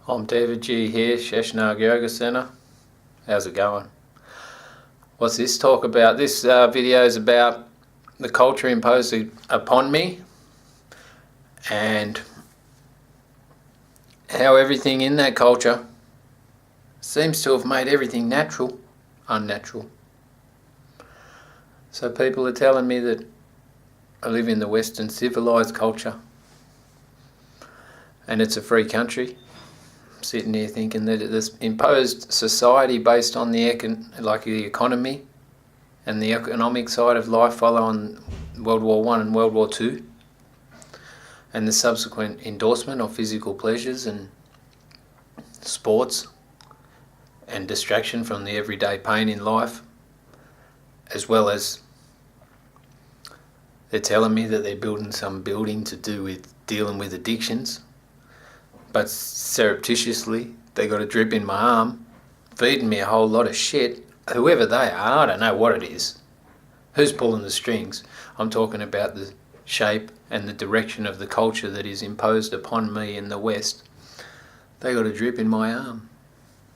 I'm David G here, Sheshnag Yoga Center. How's it going? What's this talk about? This video is about the culture imposed upon me and how everything in that culture seems to have made everything natural, unnatural. So people are telling me that I live in the Western civilized culture and it's a free country. I'm sitting here thinking that this imposed society based on the economy and the economic side of life following World War I and World War II, and the subsequent endorsement of physical pleasures and sports and distraction from the everyday pain in life, as well as they're telling me that they're building some building to do with dealing with addictions, but surreptitiously they got a drip in my arm feeding me a whole lot of shit. Whoever they are, I don't know what it is. Who's pulling the strings? I'm talking about the shape and the direction of the culture that is imposed upon me in the West. They got a drip in my arm.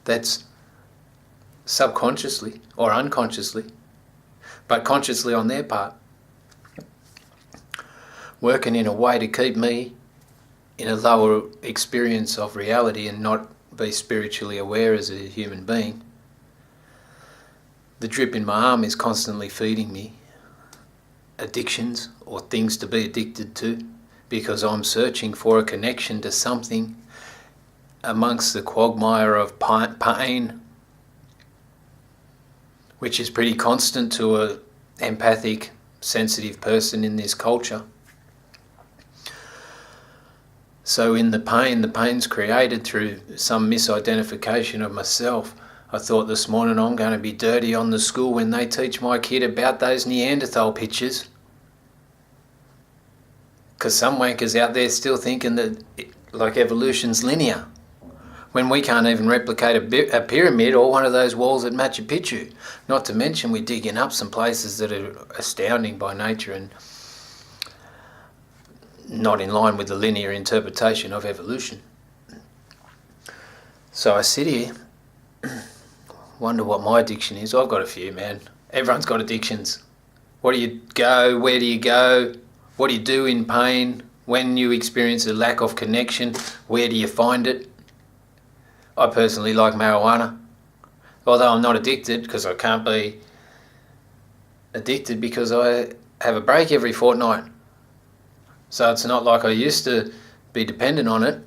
That's subconsciously or unconsciously, but consciously on their part, working in a way to keep me in a lower experience of reality and not be spiritually aware as a human being. The drip in my arm is constantly feeding me addictions or things to be addicted to, because I'm searching for a connection to something amongst the quagmire of pain, which is pretty constant to an empathic, sensitive person in this culture. So in the pain's created through some misidentification of myself. I thought this morning I'm going to be dirty on the school when they teach my kid about those Neanderthal pictures. Because some wankers out there still thinking that evolution's linear, when we can't even replicate a pyramid or one of those walls at Machu Picchu. Not to mention we're digging up some places that are astounding by nature and not in line with the linear interpretation of evolution. So I sit here, wonder what my addiction is. I've got a few, man. Everyone's got addictions. Where do you go? Where do you go? What do you do in pain? When you experience a lack of connection, where do you find it? I personally like marijuana, although I'm not addicted, because I can't be addicted because I have a break every fortnight. So it's not like I used to be dependent on it.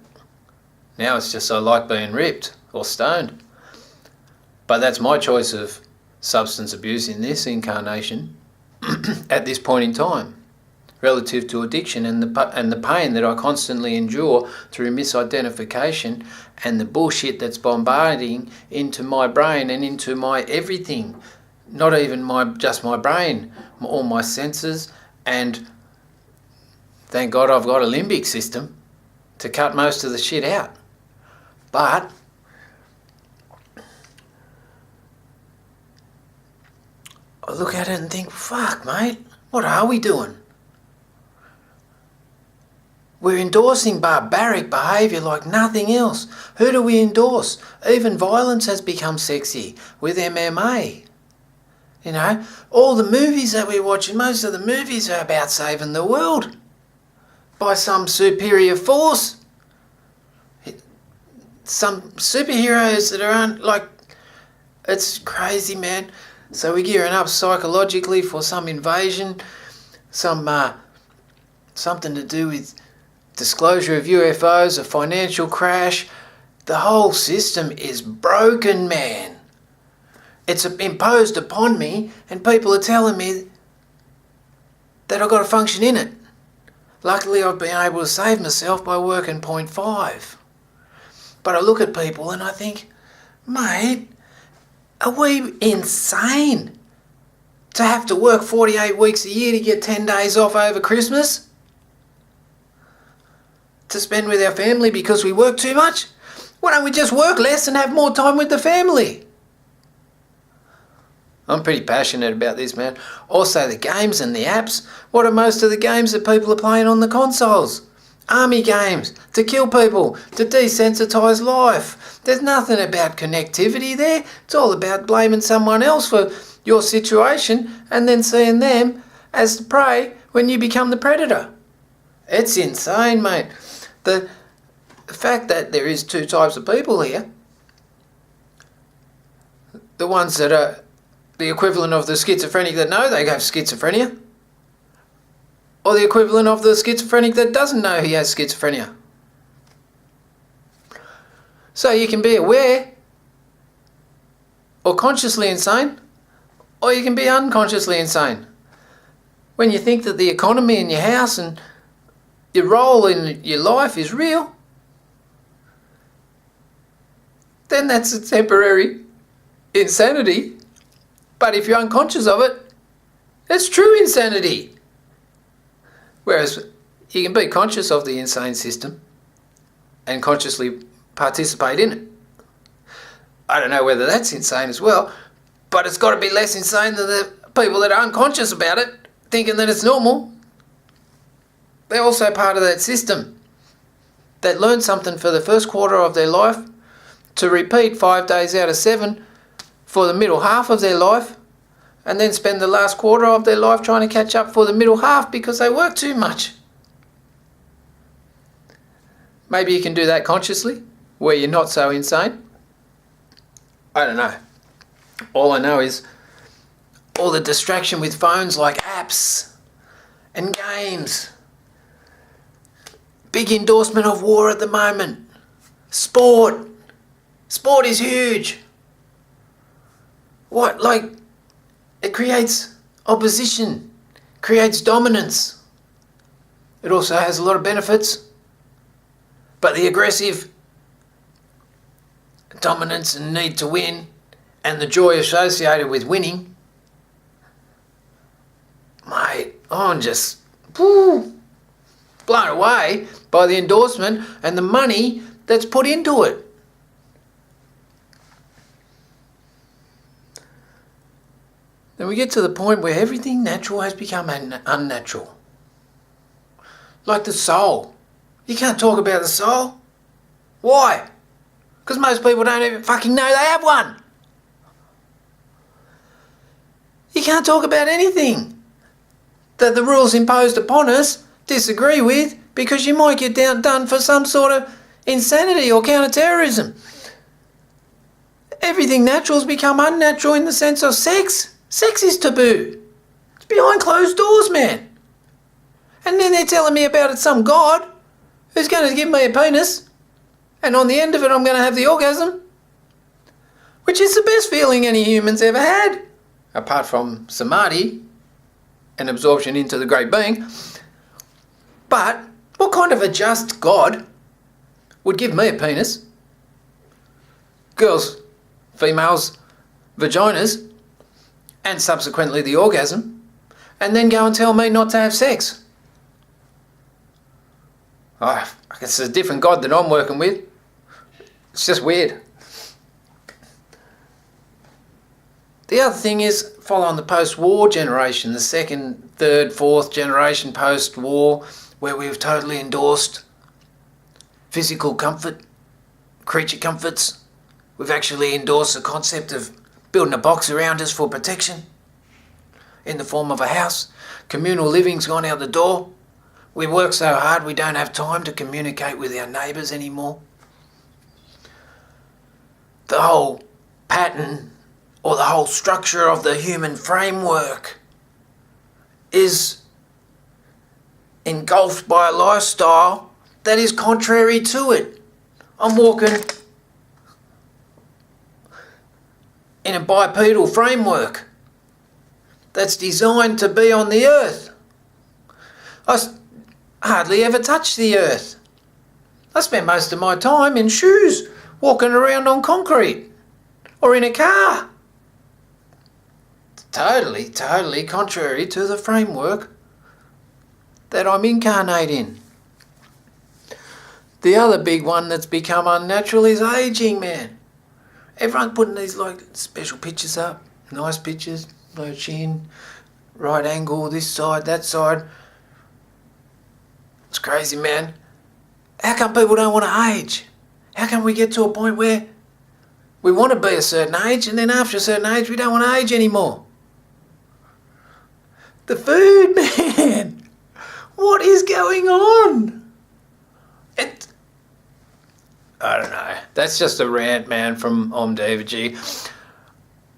Now it's just I like being ripped or stoned. But that's my choice of substance abuse in this incarnation at this point in time, relative to addiction and the pain that I constantly endure through misidentification and the bullshit that's bombarding into my brain and into my everything. Not even just my brain, all my senses, and thank God I've got a limbic system to cut most of the shit out. But I look at it and think, fuck, mate, what are we doing? We're endorsing barbaric behaviour like nothing else. Who do we endorse? Even violence has become sexy with MMA. You know, all the movies that we're watching, most of the movies are about saving the world by some superior force. Some superheroes that are it's crazy, man. So we're gearing up psychologically for some invasion, something to do with disclosure of UFOs, a financial crash. The whole system is broken, man. It's imposed upon me, and people are telling me that I've got to function in it. Luckily, I've been able to save myself by working 0.5. But I look at people and I think, mate, are we insane to have to work 48 weeks a year to get 10 days off over Christmas? To spend with our family because we work too much? Why don't we just work less and have more time with the family? I'm pretty passionate about this, man. Also the games and the apps. What are most of the games that people are playing on the consoles? army games, to kill people, to desensitise life. There's nothing about connectivity there. It's all about blaming someone else for your situation and then seeing them as the prey when you become the predator. It's insane, mate. The fact that there is two types of people here, the ones that are the equivalent of the schizophrenic that know they have schizophrenia, or the equivalent of the schizophrenic that doesn't know he has schizophrenia. So you can be aware or consciously insane, or you can be unconsciously insane. When you think that the economy in your house and your role in your life is real, then that's a temporary insanity. But if you're unconscious of it, it's true insanity. Whereas you can be conscious of the insane system and consciously participate in it. I don't know whether that's insane as well, but it's got to be less insane than the people that are unconscious about it, thinking that it's normal. They're also part of that system that learn something for the first quarter of their life to repeat 5 days out of 7 for the middle half of their life, and then spend the last quarter of their life trying to catch up for the middle half because they work too much. Maybe you can do that consciously, where you're not so insane. I don't know. All I know is all the distraction with phones like apps and games. Big endorsement of war at the moment. Sport. Sport is huge. What, like, it creates opposition, creates dominance. It also has a lot of benefits, but the aggressive dominance and need to win and the joy associated with winning, mate, I'm just blown away by the endorsement and the money that's put into it. Then we get to the point where everything natural has become unnatural. Like the soul. You can't talk about the soul. Why? Because most people don't even fucking know they have one. You can't talk about anything that the rules imposed upon us disagree with, because you might get done for some sort of insanity or counter-terrorism. Everything natural has become unnatural in the sense of sex. Sex is taboo. It's behind closed doors, man. And then they're telling me about some God who's going to give me a penis, and on the end of it I'm going to have the orgasm, which is the best feeling any human's ever had, apart from samadhi and absorption into the great being. But what kind of a just God would give me a penis, girls, females, vaginas, and subsequently the orgasm, and then go and tell me not to have sex? Oh, it's a different God that I'm working with. It's just weird. The other thing is, follow on the post-war generation, the second, third, fourth generation post-war, where we've totally endorsed physical comfort, creature comforts. We've actually endorsed the concept of building a box around us for protection in the form of a house. Communal living's gone out the door. We work so hard we don't have time to communicate with our neighbours anymore. The whole pattern or the whole structure of the human framework is engulfed by a lifestyle that is contrary to it. I'm walking in a bipedal framework that's designed to be on the earth. I hardly ever touch the earth. I spend most of my time in shoes, walking around on concrete, or in a car. Totally contrary to the framework that I'm incarnate in. The other big one that's become unnatural is ageing, man. Everyone's putting these like special pictures up, nice pictures, low chin, right angle, this side, that side. It's crazy, man. How come people don't want to age? How come we get to a point where we want to be a certain age, and then after a certain age we don't want to age anymore? The food, man! What is going on? I don't know. That's just a rant, man, from Om Devaji.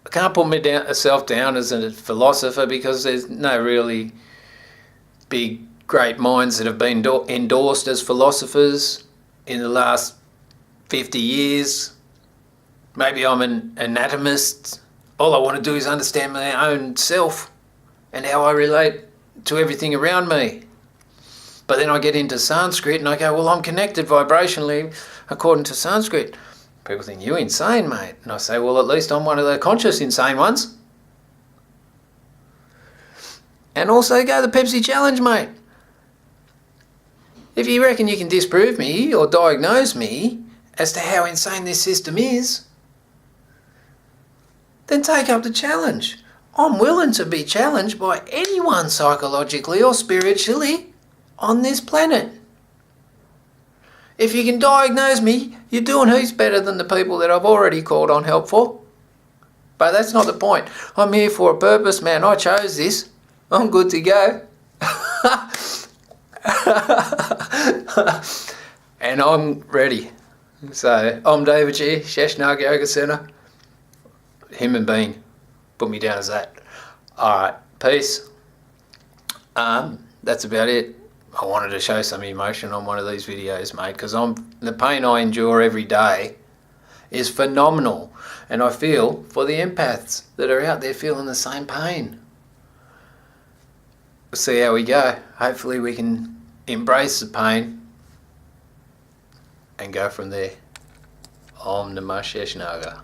I can't put myself down as a philosopher because there's no really big, great minds that have been endorsed as philosophers in the last 50 years. Maybe I'm an anatomist. All I want to do is understand my own self and how I relate to everything around me. But then I get into Sanskrit and I go, well, I'm connected vibrationally according to Sanskrit. People think, you insane, mate. And I say, well, at least I'm one of the conscious insane ones. And also go the Pepsi challenge, mate. If you reckon you can disprove me or diagnose me as to how insane this system is, then take up the challenge. I'm willing to be challenged by anyone psychologically or spiritually on this planet. If you can diagnose me, you're doing heaps better than the people that I've already called on help for. But that's not the point. I'm here for a purpose, man. I chose this. I'm good to go. And I'm ready. So, I'm David G, Sheshnag Yoga Centre. Human being. Put me down as that. Alright, peace. That's about it. I wanted to show some emotion on one of these videos, mate, because the pain I endure every day is phenomenal. And I feel for the empaths that are out there feeling the same pain. We'll see how we go. Hopefully we can embrace the pain and go from there. Om Namah Sheshnag.